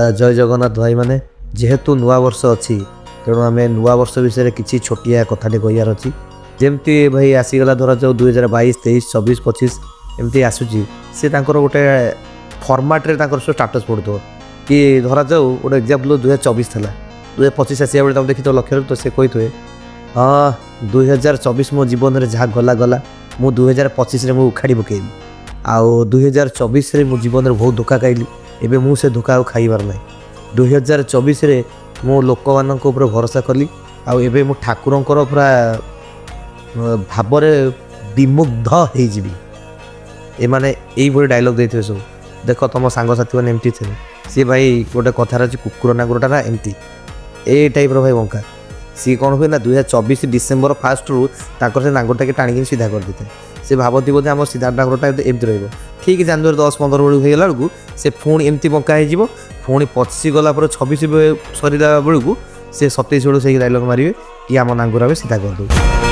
जय जगन्नाथ भाई मैंने जेहेतु नुआ वर्ष अच्छी तेणु आम नुआ वर्ष विषय किसी छोटिया कथाटे कहार अच्छी जमती भाई आसीगला धर जो 2022 23 24 25 एमती आसूची सी गोटे फर्माट्रे सब स्टाटस पड़ो कि धरा जाऊ गोटे एक्जामपल 2024 था 2025 आसा बेले तुम देखी तो लक्ष्य तो से कही थे हाँ 2024 मो जीवन में जहाँ गला गला मु 2025 में उखाड़ी पकेबी आउ 2024 मो जीवन में बहुत धोखा खाइली एबे मु से धोखा खाइबार ना 2024 मो लोक मान भरोसा कली आउ एबे मु ठाकुरंकर पूरा भाव विमुग्ध होइजिबी ए माने यही भाई डायलॉग देते सब देख तुम सांगसाथी मैंने एमती थे सी भाई गोटे कथार अच्छी कुकुर नागुरटा ना एमती ए टाइप भाई बंका सी कौन हुए ना 2024 डिसेम्बर 1 रु से नांगरटा के टाणी सीधा कर देते से भावती बोधे आम सीधा नांगरटा एमती रही ठीक जनवरी 10-15 बेलू होगा बेलू से पुणी एमती बंका हो पुणी 25 गला 26 सरला बेलू से 27 बेलू से डायलॉग मारे कि आम नांगर सीधा कर दो।